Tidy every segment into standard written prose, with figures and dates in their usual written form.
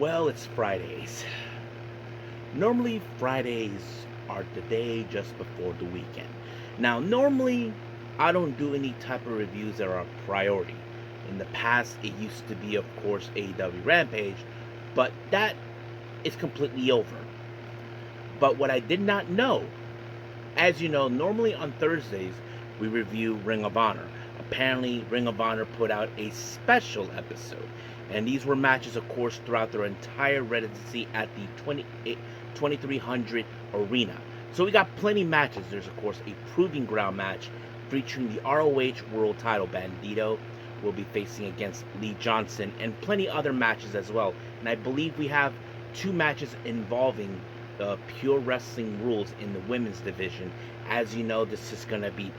Well, it's Fridays. Normally, Fridays are the day just before the weekend. Now, normally, I don't do any type of reviews that are a priority. In the past, it used to be, of course, AEW Rampage, but that is completely over. But what I did not know, as you know, normally on Thursdays, we review Ring of Honor. Apparently, Ring of Honor put out a special episode. And these were matches, of course, throughout their entire residency at the 2300 arena. So we got plenty of matches. There's, of course, a Proving Ground match featuring the ROH World Title. Bandito will be facing against Lee Johnson, and plenty other matches as well. And I believe we have two matches involving Pure Wrestling rules in the women's division. As you know, this is going to be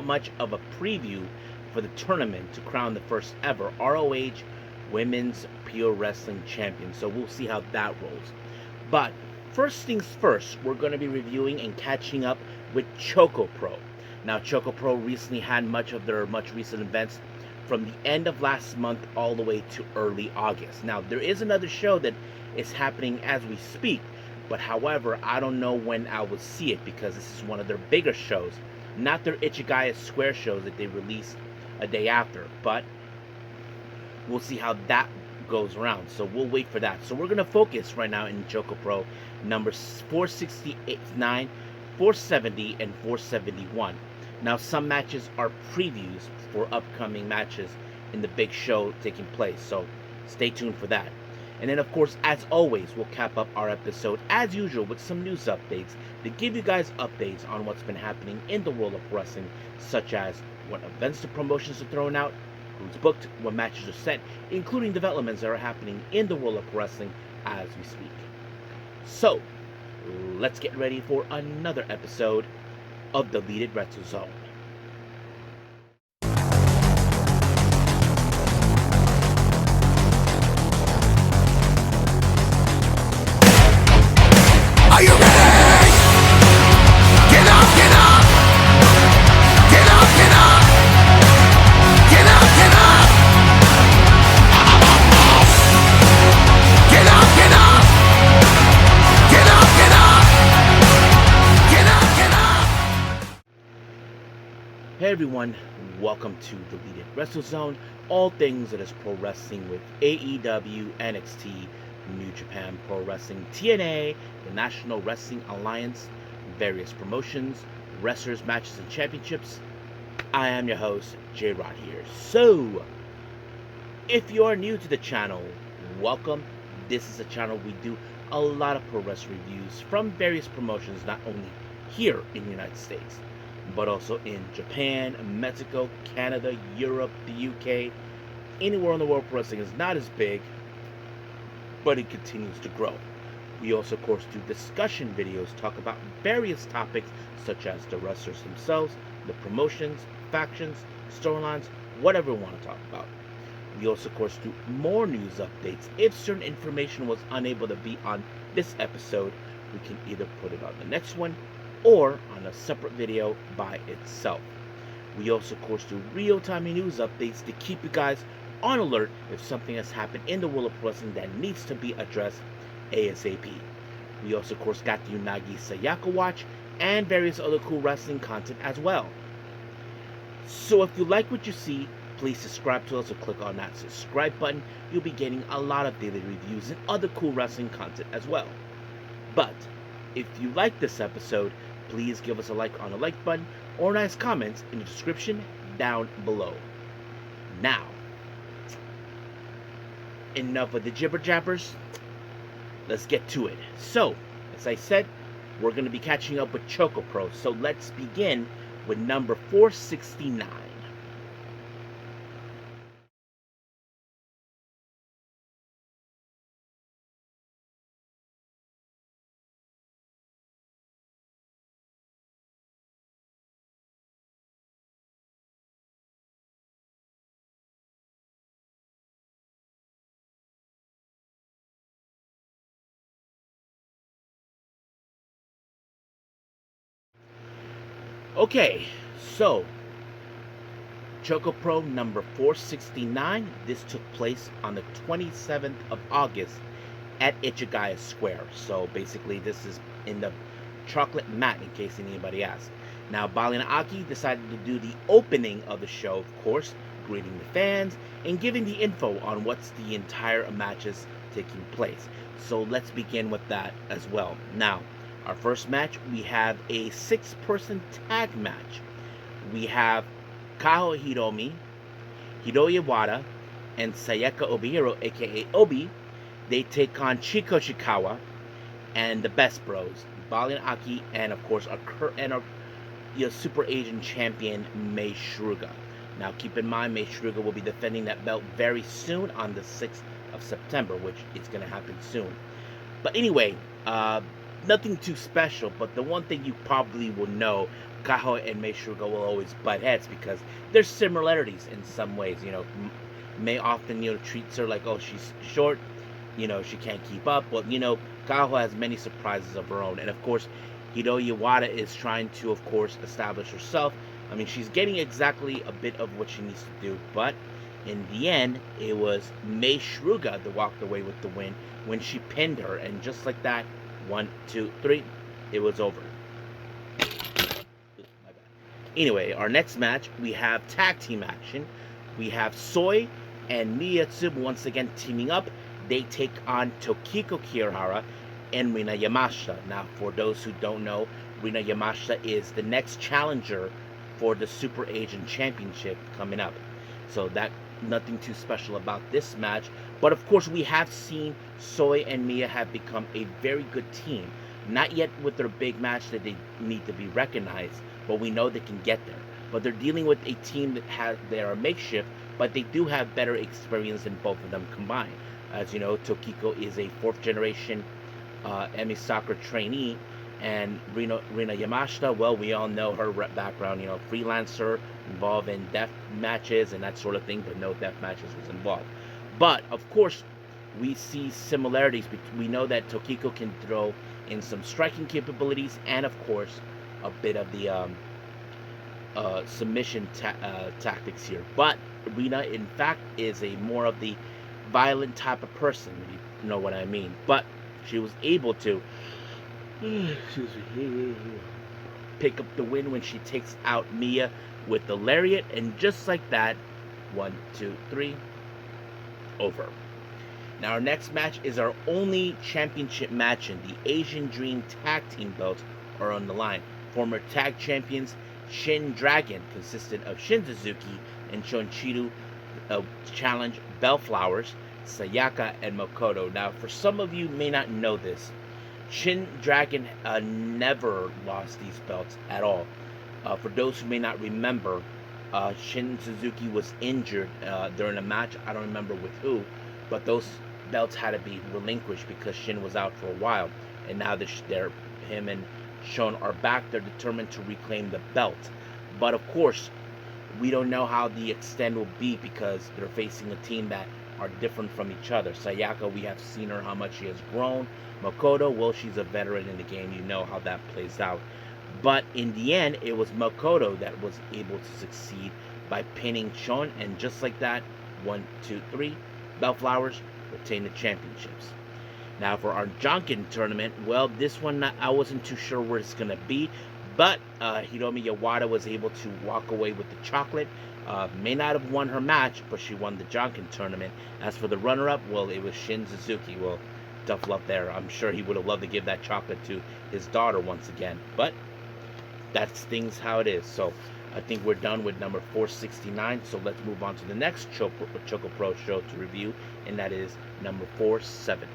much of a preview for the tournament to crown the first ever ROH Women's Pure Wrestling Champion. So we'll see how that rolls. But first things first, we're going to be reviewing and catching up with ChocoPro. Now, ChocoPro recently had much of their recent events from the end of last month all the way to early August. Now, there is another show that is happening as we speak, but however, I don't know when I will see it because this is one of their bigger shows, not their Ichigaya Square shows that they release a day after, but we'll see how that goes around. So we'll wait for that. So we're going to focus right now in ChocoPro numbers 469, 470, and 471. Now, some matches are previews for upcoming matches in the big show taking place. So stay tuned for that. And then, of course, as always, we'll cap up our episode, as usual, with some news updates to give you guys updates on what's been happening in the world of wrestling, such as what events the promotions are throwing out, who's booked, what matches are set, including developments that are happening in the world of wrestling as we speak. So, let's get ready for another episode of Deleted Retro Zone. Are you ready? Get up, get up! Get up, get up! Get up, get up! Get up, get up! Get up, get up! Get up, get up! Hey everyone, welcome to Deleted Wrestle Zone, all things that is pro wrestling with AEW, NXT, New Japan Pro Wrestling, TNA, the National Wrestling Alliance, various promotions, wrestlers, matches, and championships. I am your host, J-Rod here. So, if you are new to the channel, welcome. This is a channel we do a lot of pro wrestling reviews from various promotions, not only here in the United States, but also in Japan, Mexico, Canada, Europe, the UK. Anywhere in the world pro wrestling is not as big, but it continues to grow. We also, of course, do discussion videos, talk about various topics such as the wrestlers themselves, the promotions, factions, storylines, whatever we want to talk about. We also, of course, do more news updates. If certain information was unable to be on this episode, we can either put it on the next one or on a separate video by itself. We also, of course, do real-time news updates to keep you guys on alert if something has happened in the world of wrestling that needs to be addressed ASAP. We also, of course, got the Unagi Sayaka watch and various other cool wrestling content as well. So if you like what you see, please subscribe to us or click on that subscribe button. You'll be getting a lot of daily reviews and other cool wrestling content as well. But if you like this episode, please give us a like on the like button or nice comments in the description down below. Now, enough of the jibber jabbers. Let's get to it. So, as I said, we're going to be catching up with ChocoPro. So let's begin with number 469. Okay, so ChocoPro number 469. This took place on the 27th of August at Ichigaya Square. So basically, this is in the chocolate mat, in case anybody asks. Now, Balina Aki decided to do the opening of the show, of course, greeting the fans and giving the info on what's the entire matches taking place. So let's begin with that as well. Now, our first match, we have a 6-person tag match. We have Kaho Hiromi, Hiro Iwata, and Sayaka Obihiro, aka Obi. They take on Chiko Shikawa and the Best Bros, Balin Aki, and of course our Super Asian champion Mei Shruga. Now keep in mind, Mei Shruga will be defending that belt very soon on the 6th of September, which is going to happen soon. But anyway, nothing too special, but the one thing you probably will know, Kaho and Mei Shruga will always butt heads because there's similarities in some ways. Mei often, treats her like, oh, she's short, she can't keep up. But, Kaho has many surprises of her own. And, of course, Hiro Iwata is trying to, of course, establish herself. I mean, she's getting exactly a bit of what she needs to do. But in the end, it was Mei Shruga that walked away with the win when she pinned her. And just like that, 1, 2, 3, it was over. Anyway, our next match, we have tag team action. We have Soy and Miyatsubu once again teaming up. They take on Tokiko Kirihara and Rina Yamashita. Now, for those who don't know, Rina Yamashita is the next challenger for the Super Asian Championship coming up. So that nothing too special about this match. But of course, we have seen Soy and Mia have become a very good team. Not yet with their big match that they need to be recognized, but we know they can get there. But they're dealing with a team that they are makeshift, but they do have better experience than both of them combined. As you know, Tokiko is a 4th generation Emi Sakura trainee, and Rina Yamashita, well, we all know her background, freelancer, involved in death matches and that sort of thing, but no death matches was involved. But, of course, we see similarities. We know that Tokiko can throw in some striking capabilities and, of course, a bit of the submission tactics here. But Rina, in fact, is a more of the violent type of person, if you know what I mean. But she was able to pick up the win when she takes out Mia with the lariat, and just like that, 1, 2, 3, over. Now our next match is our only championship match, and the Asian Dream Tag Team belts are on the line. Former tag champions Shin Dragon, consistent of Shin Suzuki and Shonchiru, challenge Bellflowers, Sayaka, and Makoto. Now, for some of you may not know this, Shin Dragon never lost these belts at all. For those who may not remember, Shin Suzuki was injured during a match. I don't remember with who, but those belts had to be relinquished because Shin was out for a while. And now that him and Shon are back, they're determined to reclaim the belt. But of course, we don't know how the extent will be because they're facing a team that are different from each other. Sayaka, we have seen her, how much she has grown. Makoto, well, she's a veteran in the game. You know how that plays out. But in the end, it was Makoto that was able to succeed by pinning Shon. And just like that, 1, 2, 3, Bellflowers retain the championships. Now for our Jonkin tournament, well, this one I wasn't too sure where it's going to be. But Hiromi Iwata was able to walk away with the chocolate. May not have won her match, but she won the Jonkin tournament. As for the runner-up, well, it was Shin Suzuki. Well, tough love there. I'm sure he would have loved to give that chocolate to his daughter once again. But that's things how it is. So I think we're done with number 469. So let's move on to the next ChocoPro show to review, and that is number 470.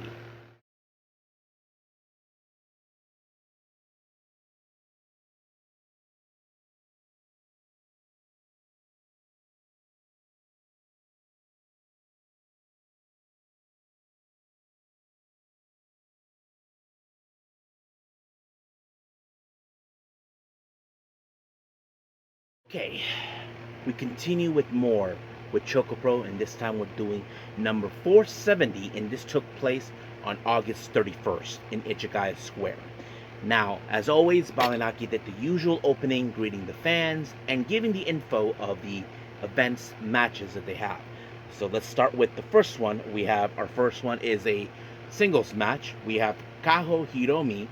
Okay, we continue with more with ChocoPro, and this time we're doing number 470, and this took place on August 31st in Ichigaya Square. Now, as always, Balinaki did the usual opening, greeting the fans and giving the info of the events, matches that they have. So let's start with the first one. Our first one is a singles match, we have Kaho Hiromi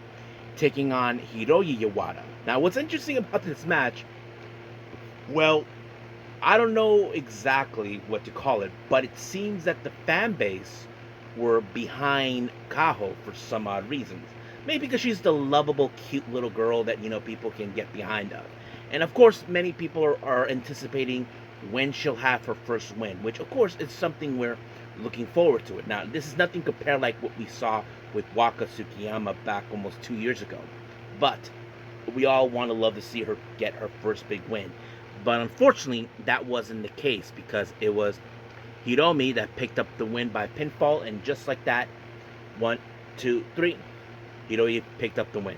taking on Hiroyi Yawada. Now, what's interesting about this match, well, I don't know exactly what to call it, but it seems that the fan base were behind Kaho for some odd reasons. Maybe because she's the lovable, cute little girl that, people can get behind of. And of course, many people are anticipating when she'll have her first win, which of course is something we're looking forward to it. Now, this is nothing compared like what we saw with Waka Tsukiyama back almost 2 years ago. But we all want to love to see her get her first big win. But unfortunately, that wasn't the case because it was Hiromi that picked up the win by pinfall, and just like that, 1, 2, 3, Hiromi picked up the win.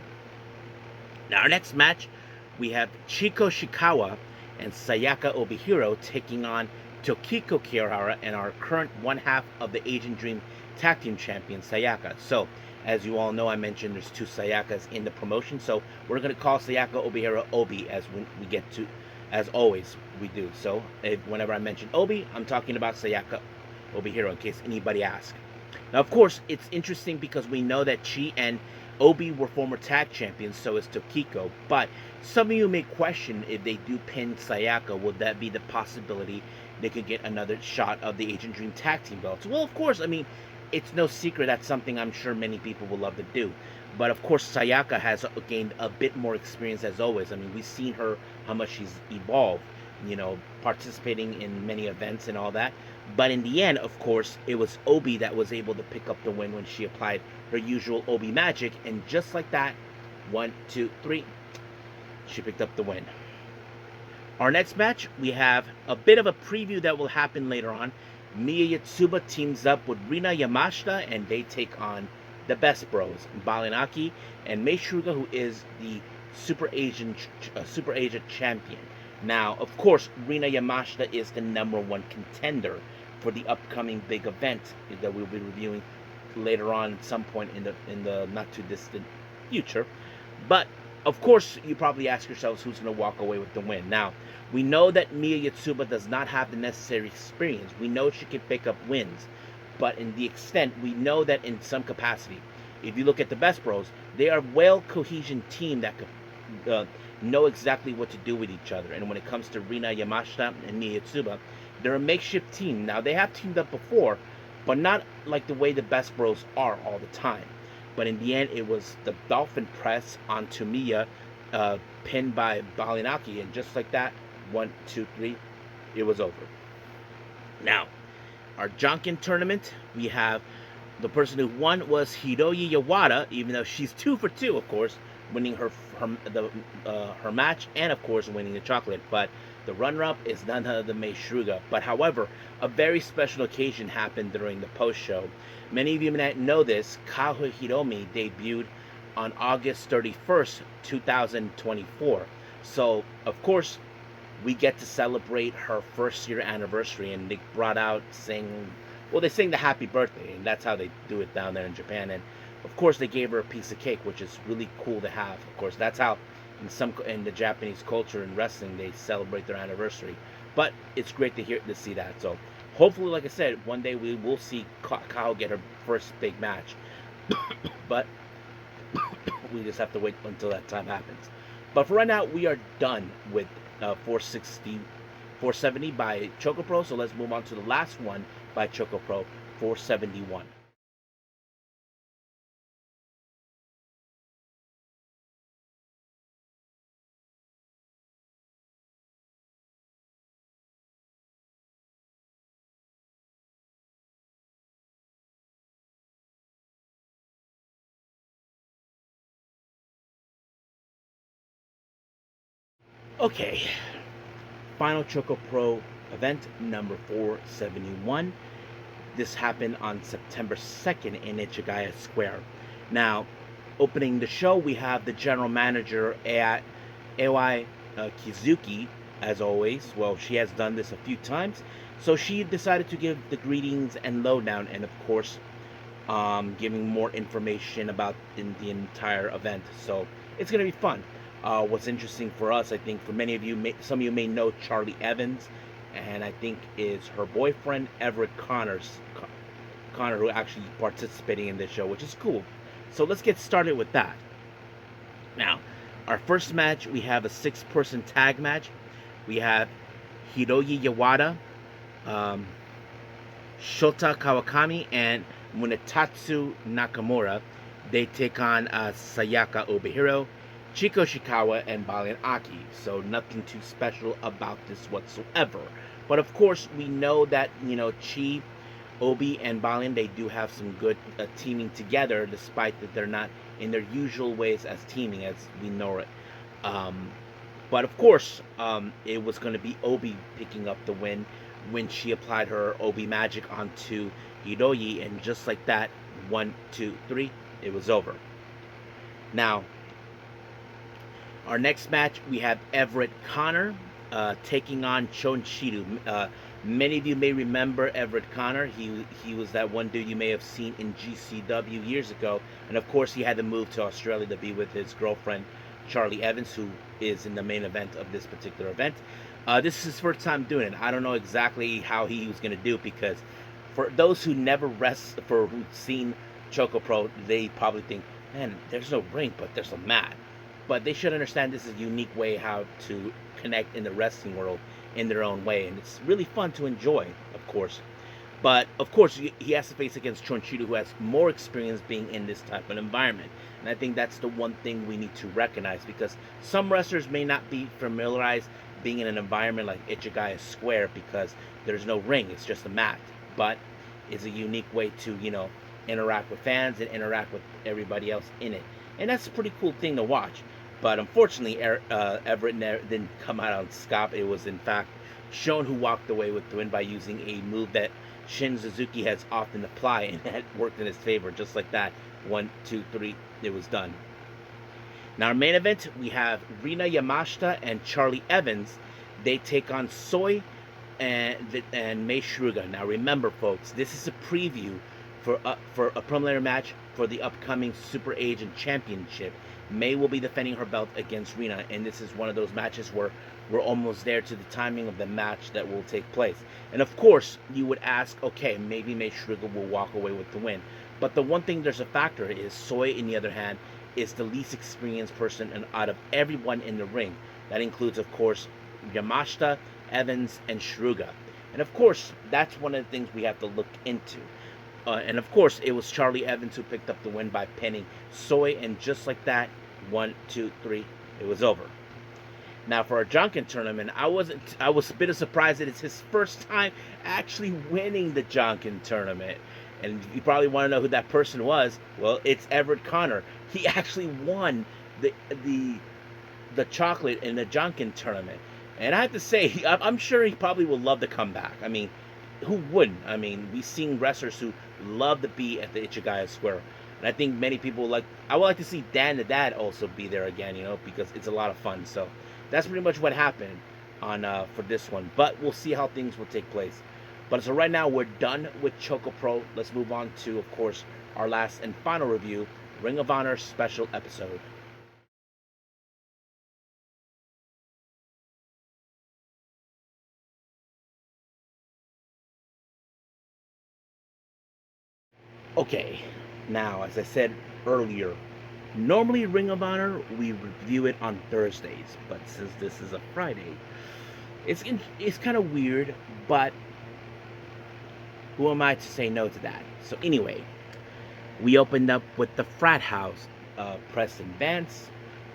Now, our next match, we have Chiko Shikawa and Sayaka Obihiro taking on Tokiko Kirihara and our current one half of the Asian Dream Tag Team Champion, Sayaka. So, as you all know, I mentioned there's 2 Sayakas in the promotion, so we're going to call Sayaka Obihiro Obi as we get to, as always we do. So, whenever I mention Obi, I'm talking about Sayaka Obihiro in case anybody asks. Now, of course, it's interesting because we know that Chi and Obi were former tag champions, so is Tokiko, but some of you may question if they do pin Sayaka, would that be the possibility they could get another shot of the Asian Dream Tag Team belts? Well, of course, I mean, it's no secret that's something I'm sure many people will love to do. But of course, Sayaka has gained a bit more experience as always. I mean, we've seen her, how much she's evolved, participating in many events and all that. But in the end, of course, it was Obi that was able to pick up the win when she applied her usual Obi magic. And just like that, 1, 2, 3, she picked up the win. Our next match, we have a bit of a preview that will happen later on. Miya Yatsuba teams up with Rina Yamashita, and they take on the Best Bros, Balinaki and Mei Suruga, who is the Super Asia champion. Now, of course, Rina Yamashita is the #1 contender for the upcoming big event that we'll be reviewing later on at some point in the not too distant future. But of course, you probably ask yourselves who's going to walk away with the win. Now, we know that Miya Yatsuba does not have the necessary experience. We know she can pick up wins, but in the extent, we know that in some capacity, if you look at the Best Bros, they are a well-cohesion team that could know exactly what to do with each other. And when it comes to Rina Yamashita and Miya Yatsuba, they're a makeshift team. Now, they have teamed up before, but not like the way the Best Bros are all the time. But in the end, it was the Dolphin Press onto Miya, pinned by Balinaki, and just like that, 1, 2, 3, it was over. Now, our Jonkin tournament, we have the person who won was Hiroyi Yawada, even though she's 2 for 2, of course, winning her match and of course winning the chocolate. But the runner-up is none other than Mei Suruga. But however, a very special occasion happened during the post-show. Many of you may not know this. Kaho Hiromi debuted on August 31st, 2024. So, of course, we get to celebrate her first year anniversary, and they brought out they sing the happy birthday, and that's how they do it down there in Japan. And of course, they gave her a piece of cake, which is really cool to have. Of course, that's how in the Japanese culture and wrestling they celebrate their anniversary. But it's great to see that. So hopefully, like I said, one day we will see Kao get her first big match. But we just have to wait until that time happens. But for right now, we are done with 470 by ChocoPro. So let's move on to the last one by ChocoPro, 471. Okay, final ChocoPro event number 471. This happened on September 2nd in Ichigaya Square. Now, opening the show, we have the general manager, Ai Kizuki, as always. Well, she has done this a few times, so she decided to give the greetings and lowdown, and of course, giving more information about the entire event. So it's going to be fun. What's interesting for us, I think, for many of you, some of you may know Charlie Evans, and I think is her boyfriend, Everett Connors. Connor who are actually participating in this show, which is cool. So let's get started with that. Now, our first match, we have a 6-person tag match. We have Hiroyi Yawada, um, Shota Kawakami, and Munetatsu Nakamura. They take on Sayaka Obihiro, Chiko Shikawa, and Balian Aki. So nothing too special about this whatsoever. But of course, we know that, Chi, Obi, and Balian, they do have some good teaming together, despite that they're not in their usual ways as teaming, as we know it. But of course, it was going to be Obi picking up the win when she applied her Obi magic onto Hiroyi, and just like that, 1, 2, 3, it was over. Now, our next match, we have Everett Connor taking on Chonshiru. Many of you may remember Everett Connor. He was that one dude you may have seen in GCW years ago. And of course, he had to move to Australia to be with his girlfriend, Charlie Evans, who is in the main event of this particular event. This is his first time doing it. I don't know exactly how he was going to do it, because for those who never who've seen ChocoPro, they probably think, man, there's no ring, but there's a mat. But they should understand this is a unique way how to connect in the wrestling world in their own way. And it's really fun to enjoy, of course. But, of course, he has to face against Chonshiru, who has more experience being in this type of environment. And I think that's the one thing we need to recognize, because some wrestlers may not be familiarized being in an environment like Ichigaya Square, because there's no ring, it's just a mat. But it's a unique way to, interact with fans and interact with everybody else in it. And that's a pretty cool thing to watch. But unfortunately, Everett didn't come out on top. It was, in fact, Shone who walked away with the win by using a move that Shin Suzuki has often applied, and that worked in his favor. Just like that, 1, 2, 3, it was done. Now, our main event, we have Rina Yamashita and Charlie Evans. They take on Soy and Mei Shruga. Now, remember, folks, this is a preview for a preliminary match for the upcoming Super Agent Championship. Mei will be defending her belt against Rina, and this is one of those matches where we're almost there to the timing of the match that will take place. And of course, you would ask, okay, maybe Mei Shruga will walk away with the win. But the one thing there's a factor is Soy, on the other hand, is the least experienced person out of everyone in the ring. That includes, of course, Yamashita, Evans, and Shruga. And of course, that's one of the things we have to look into. And of course, it was Charlie Evans who picked up the win by pinning Soy, and just like that, 1, 2, 3, it was over. Now, for our Junkin tournament, I was a bit of surprised that it's his first time actually winning the Junkin tournament. And you probably want to know who that person was. Well, it's Everett Connor. He actually won the chocolate in the Junkin tournament. And I have to say, I'm sure he probably will love to come back. I mean, who wouldn't? I mean, we've seen wrestlers who love to be at the Ichigaya Square. And I think many people I would like to see Dan the Dad also be there again, because it's a lot of fun. So that's pretty much what happened for this one. But we'll see how things will take place. But so right now, we're done with ChocoPro. Let's move on to, of course, our last and final review, Ring of Honor special episode. Okay, now, as I said earlier, normally Ring of Honor, we review it on Thursdays, but since this is a Friday, it's kind of weird, but who am I to say no to that? So anyway, we opened up with the Frat House, Preston Vance,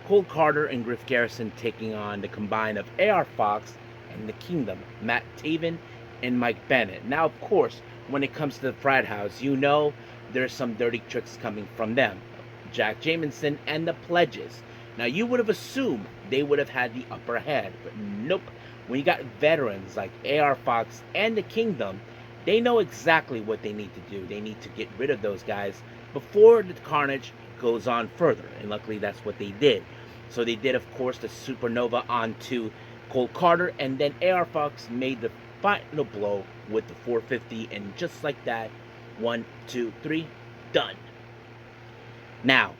Cole Carter, and Griff Garrison taking on the combine of AR Fox and the Kingdom, Matt Taven and Mike Bennett. Now, of course, when it comes to the Frat House, there's some dirty tricks coming from them. Jack Jamison and the Pledges. Now, you would have assumed they would have had the upper hand, but nope. When you got veterans like AR Fox and the Kingdom, they know exactly what they need to do. They need to get rid of those guys before the carnage goes on further. And luckily, that's what they did. So they did, of course, the Supernova onto Cole Carter, and then AR Fox made the final blow with the 450, and just like that, 1, 2, 3, done. Now,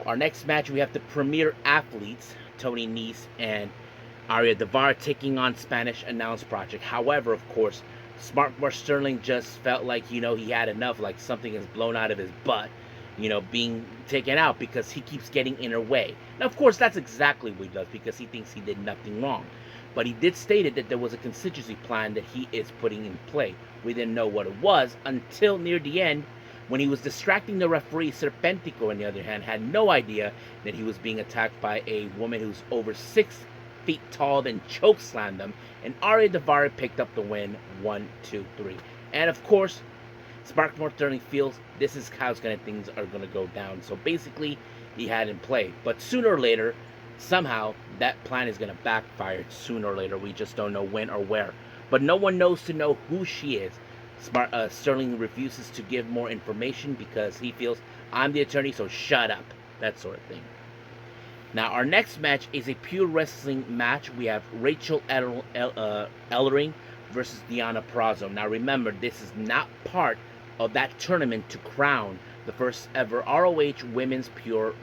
our next match, we have the premier athletes, Tony Nese and Aria Devar, taking on Spanish Announce Project. However, of course, Smart Mark Sterling just felt like, he had enough, like something is blown out of his butt, being taken out because he keeps getting in her way. Now, of course, that's exactly what he does because he thinks he did nothing wrong. But he did state that there was a contingency plan that he is putting in play. We didn't know what it was until near the end when he was distracting the referee. Serpentico, on the other hand, had no idea that he was being attacked by a woman who's over 6 feet tall, then chokeslammed him, and Ari Daivari picked up the win, 1, 2, 3. And of course, Smart Mark Sterling feels this is how things are going to go down. So basically, he had in play. But sooner or later, somehow, that plan is going to backfire sooner or later. We just don't know when or where. But no one knows to know who she is. Sterling refuses to give more information because he feels, I'm the attorney, so shut up. That sort of thing. Now, our next match is a pure wrestling match. We have Rachel Ellering versus Deonna Purrazzo. Now, remember, this is not part of that tournament to crown the first ever ROH Women's Pure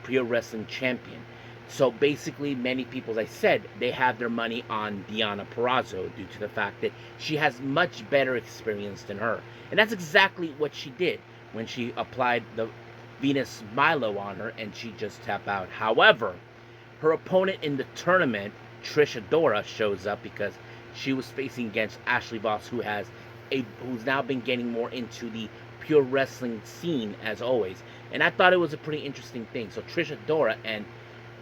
Wrestling Champion. So, basically, many people, as I said, they have their money on Deonna Purrazzo due to the fact that she has much better experience than her. And that's exactly what she did when she applied the Venus Milo on her, and she just tapped out. However, her opponent in the tournament, Trish Adora, shows up because she was facing against Ashley Voss, who's now been getting more into the pure wrestling scene as always. And I thought it was a pretty interesting thing. So Trish Adora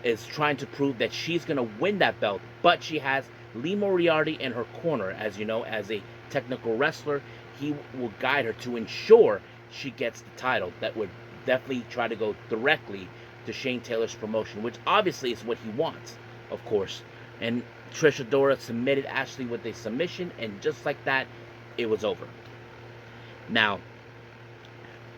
is trying to prove that she's going to win that belt, but she has Lee Moriarty in her corner. As you know, as a technical wrestler, he will guide her to ensure she gets the title. That would definitely try to go directly to Shane Taylor's promotion, which obviously is what he wants, of course. And Trish Adora submitted Ashley with a submission, and just like that, it was over. Now,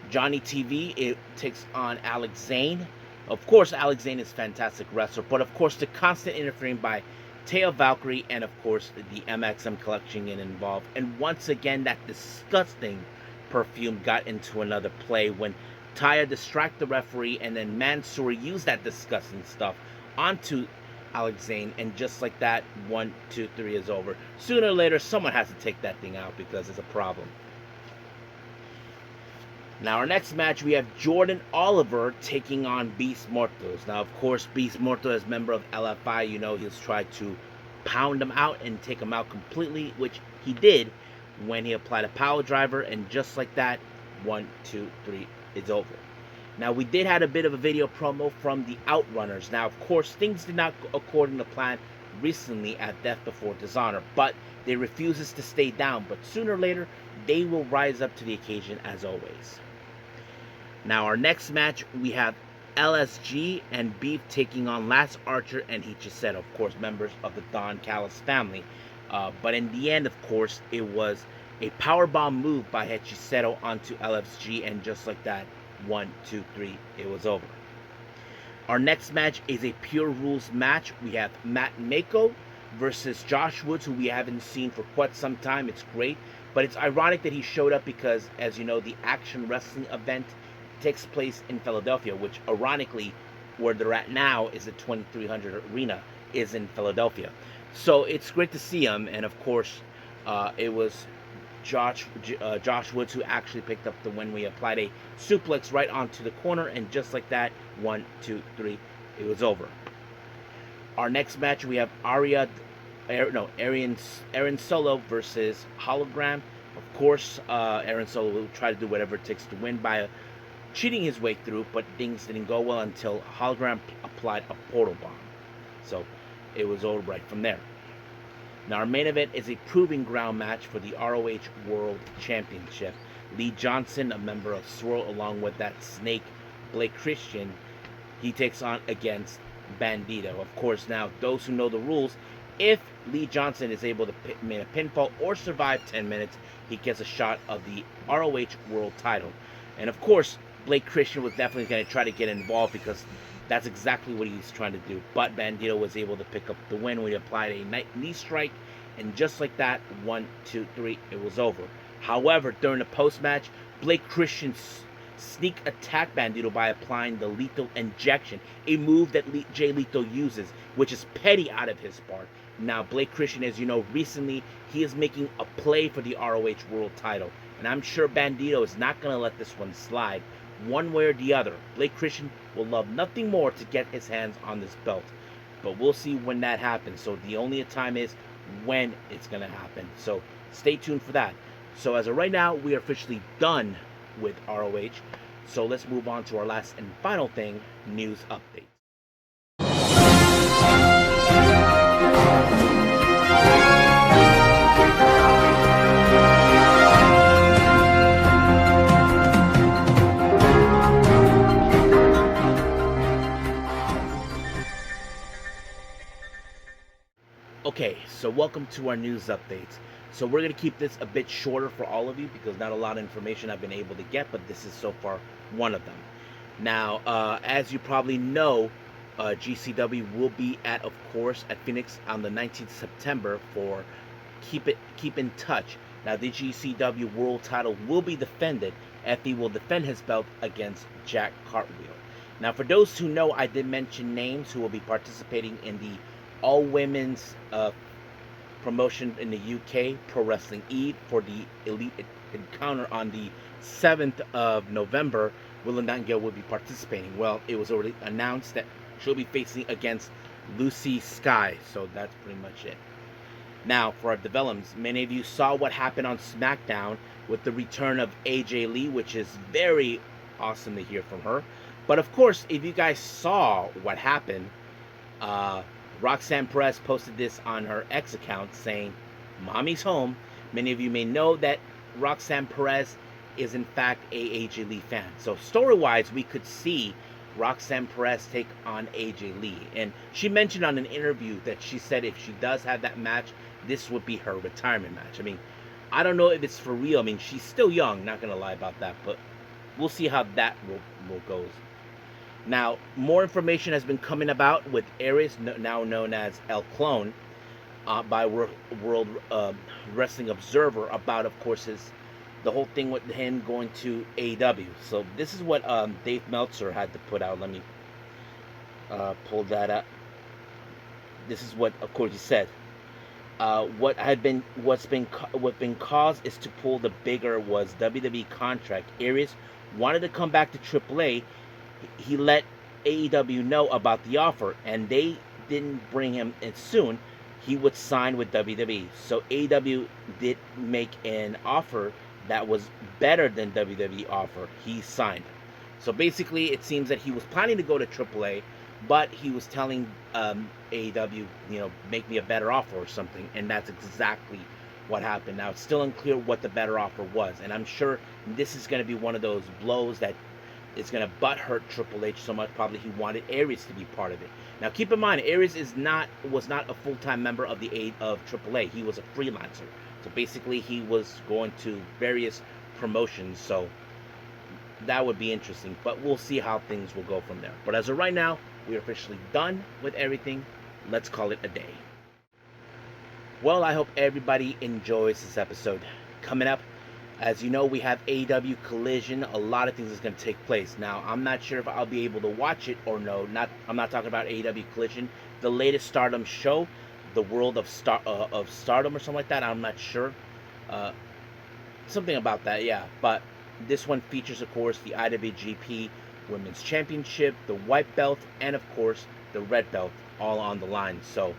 Johnny TV, it takes on Alex Zane. Of course, Alex Zane is a fantastic wrestler, but of course, the constant interfering by Taya Valkyrie and, of course, the MXM collection get involved. And once again, that disgusting perfume got into another play when Taya distracted the referee, and then Mansoor used that disgusting stuff onto Alex Zane, and just like that, 1, 2, 3 is over. Sooner or later, someone has to take that thing out because it's a problem. Now, our next match, we have Jordan Oliver taking on Beast Mortos. Now, of course, Beast Morto, as a member of LFI, he's tried to pound him out and take him out completely, which he did when he applied a power driver, and just like that, 1, 2, 3 is over. Now, we did have a bit of a video promo from the Outrunners. Now, of course, things did not go according to plan recently at Death Before Dishonor, but they refuses to stay down. But sooner or later, they will rise up to the occasion as always. Now, our next match, we have LSG and Beef taking on Lance Archer and Hichiseto, of course, members of the Don Callis family. But in the end, of course, it was a powerbomb move by Hichiseto onto LSG, and just like that, 1, 2, 3, it was over. Our next match is a Pure Rules match. We have Matt Mako versus Josh Woods, who we haven't seen for quite some time. It's great, but it's ironic that he showed up because, as you know, the Action Wrestling event takes place in Philadelphia, which ironically, where they're at now is the 2300 Arena, is in Philadelphia. So it's great to see him, and of course, it was Josh Woods who actually picked up the win. We applied a suplex right onto the corner, and just like that, 1, 2, 3, it was over. Our next match, we have Aaron Solo versus Hologram. Of course, Aaron Solo will try to do whatever it takes to win by cheating his way through, but things didn't go well until Hologram applied a portal bomb. So it was over right from there. Now, our main event is a proving ground match for the ROH World Championship. Lee Johnson, a member of Swirl, along with that snake Blake Christian, he takes on against Bandito. Of course, now, those who know the rules, if Lee Johnson is able to make a pinfall or survive 10 minutes, he gets a shot of the ROH World title. And of course, Blake Christian was definitely going to try to get involved because that's exactly what he's trying to do. But Bandito was able to pick up the win when he applied a knee strike. And just like that, 1, 2, 3, it was over. However, during the post-match, Blake Christian sneak attacked Bandito by applying the lethal injection, a move that Jay Lethal uses, which is petty out of his part. Now, Blake Christian, as you know, recently he is making a play for the ROH World Title, and I'm sure Bandito is not going to let this one slide. One way or the other, Blake Christian will love nothing more to get his hands on this belt, but we'll see when that happens. So the only time is when it's going to happen. So stay tuned for that. So as of right now, we are officially done with ROH. So let's move on to our last and final thing, news updates. Okay, so welcome to our news updates. So we're going to keep this a bit shorter for all of you because not a lot of information I've been able to get, but this is so far one of them. Now, as you probably know, GCW will be of course, at Phoenix on the 19th of September for Keep in Touch. Now, the GCW World Title will be defended. Effie will defend his belt against Jack Cartwheel. Now, for those who know, I did mention names who will be participating in the all-women's promotion in the UK, Pro Wrestling EVE, for the Elite Encounter on the 7th of November. Willow Nightingale will be participating. Well, it was already announced that she'll be facing against Lucy Sky, so that's pretty much it. Now, for our developments, many of you saw what happened on SmackDown with the return of AJ Lee, which is very awesome to hear from her. But of course, if you guys saw what happened, Roxanne Perez posted this on her X account saying, "Mommy's home." Many of you may know that Roxanne Perez is in fact a AJ Lee fan. So story-wise, we could see Roxanne Perez take on AJ Lee. And she mentioned on an interview that she said if she does have that match, this would be her retirement match. I mean, I don't know if it's for real. I mean, she's still young, not going to lie about that. But we'll see how that will goes. Now, more information has been coming about with Arez, now known as El Clone, by World Wrestling Observer about, of course, the whole thing with him going to AEW. So this is what Dave Meltzer had to put out. Let me pull that up. This is what, of course, he said. What's been caused is to pull the bigger was WWE contract. Arez wanted to come back to AAA. He let AEW know about the offer, and they didn't bring him in soon. He would sign with WWE. So AEW did make an offer that was better than WWE offer. He signed. So basically, it seems that he was planning to go to AAA, but he was telling AEW, make me a better offer or something, and that's exactly what happened. Now, it's still unclear what the better offer was, and I'm sure this is going to be one of those blows that is going to butthurt Triple H so much. Probably he wanted Arez to be part of it. Now, keep in mind, Arez was not a full-time member of AAA. He was a freelancer. So basically, he was going to various promotions. So that would be interesting. But we'll see how things will go from there. But as of right now, we're officially done with everything. Let's call it a day. Well, I hope everybody enjoys this episode. Coming up, as you know, we have AEW Collision. A lot of things is going to take place. Now, I'm not sure if I'll be able to watch it or no. I'm not talking about AEW Collision. The latest Stardom show, the World of Stardom or something like that. I'm not sure. Something about that, yeah. But this one features, of course, the IWGP Women's Championship, the white belt, and, of course, the red belt, all on the line. So,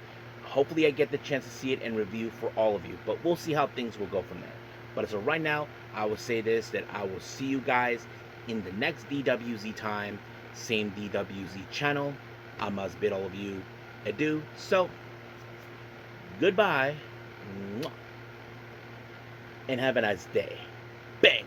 hopefully I get the chance to see it and review for all of you. But we'll see how things will go from there. But as of right now, I will say this, that I will see you guys in the next DWZ time, same DWZ channel. I must bid all of you adieu. So, goodbye, and have a nice day. Bang!